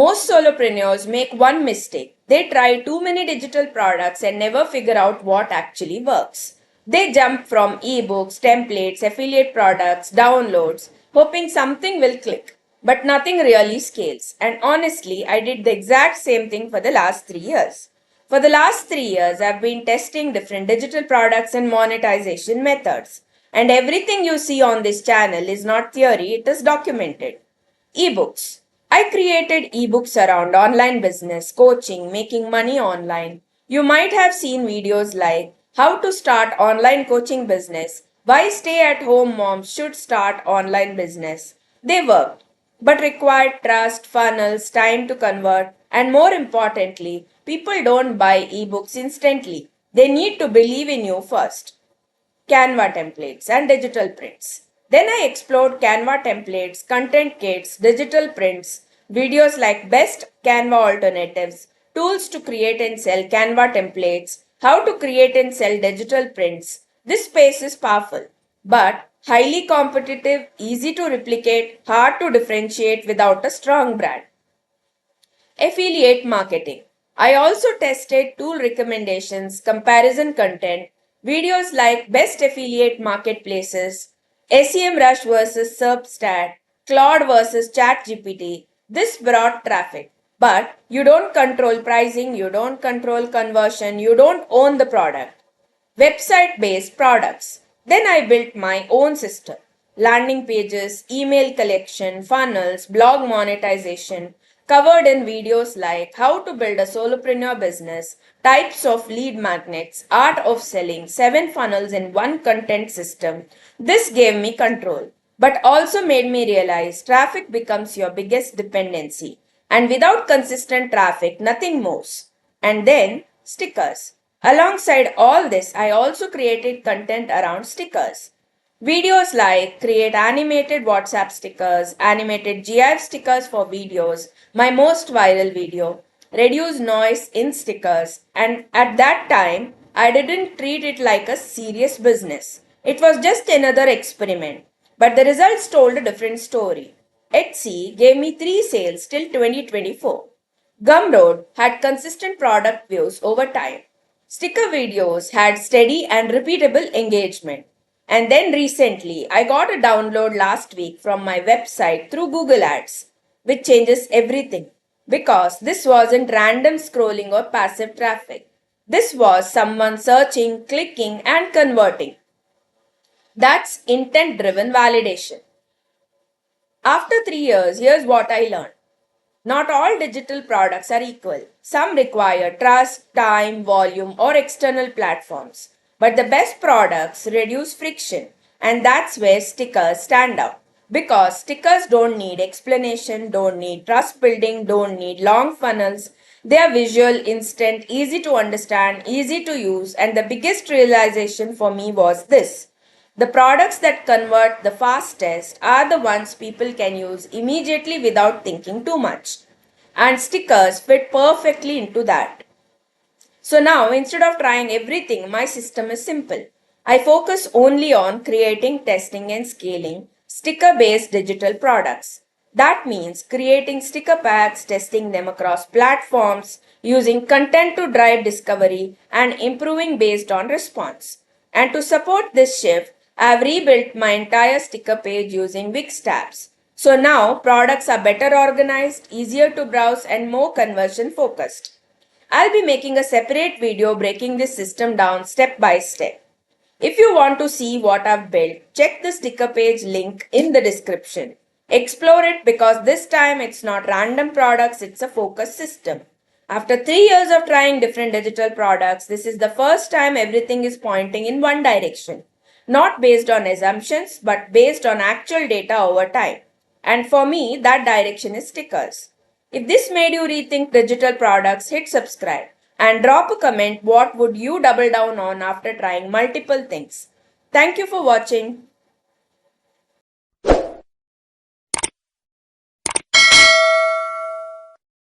Most solopreneurs make one mistake. They try too many digital products and never figure out what actually works. They jump from ebooks, templates, affiliate products, downloads, hoping something will click. But nothing really scales. And honestly, I did the exact same thing for the last 3 years. For the last 3 years, I've been testing different digital products and monetization methods. And everything you see on this channel is not theory, it is documented. Ebooks. I created ebooks around online business, coaching, making money online. You might have seen videos like how to start online coaching business, why stay at home moms should start online business. They worked, but required trust, funnels, time to convert, and more importantly, people don't buy ebooks instantly. They need to believe in you first. Canva templates, and digital prints. Then I explored Canva templates, content kits, digital prints, videos like best Canva alternatives, tools to create and sell Canva templates, how to create and sell digital prints. This space is powerful, but highly competitive, easy to replicate, hard to differentiate without a strong brand. Affiliate marketing. I also tested tool recommendations, comparison content, videos like best affiliate marketplaces, SEMrush versus Substat, Claude versus ChatGPT. This brought traffic. But you don't control pricing, you don't control conversion, you don't own the product. Website based products. Then I built my own system. Landing pages, email collection, funnels, blog monetization, covered in videos like how to build a solopreneur business, types of lead magnets, art of selling, 7 funnels in one content system. This gave me control, but also made me realize traffic becomes your biggest dependency. And without consistent traffic, nothing moves. And then stickers. Alongside all this, I also created content around stickers. Videos like create animated WhatsApp stickers, animated GIF stickers for videos, my most viral video, reduce noise in stickers, and at that time, I didn't treat it like a serious business. It was just another experiment. But the results told a different story. Etsy gave me 3 sales till 2024. Gumroad had consistent product views over time. Sticker videos had steady and repeatable engagement. And then recently, I got a download last week from my website through Google Ads, which changes everything. Because this wasn't random scrolling or passive traffic. This was someone searching, clicking, and converting. That's intent driven validation. After 3 years, here's what I learned. Not all digital products are equal. Some require trust, time, volume, or external platforms. But the best products reduce friction, and that's where stickers stand out. Because stickers don't need explanation, don't need trust building, don't need long funnels. They are visual, instant, easy to understand, easy to use, and the biggest realization for me was this. The products that convert the fastest are the ones people can use immediately without thinking too much. And stickers fit perfectly into that. So now, instead of trying everything, my system is simple. I focus only on creating, testing, and scaling sticker based digital products. That means creating sticker packs, testing them across platforms, using content to drive discovery, and improving based on response. And to support this shift, I have rebuilt my entire sticker page using Wix tabs. So now products are better organized, easier to browse, and more conversion focused. I'll be making a separate video breaking this system down step by step. If you want to see what I've built, check the sticker page link in the description. Explore it because this time it's not random products, it's a focused system. After 3 years of trying different digital products, this is the first time everything is pointing in one direction. Not based on assumptions, but based on actual data over time. And for me, that direction is stickers. If this made you rethink digital products, hit subscribe and drop a comment what would you double down on after trying multiple things. Thank you for watching.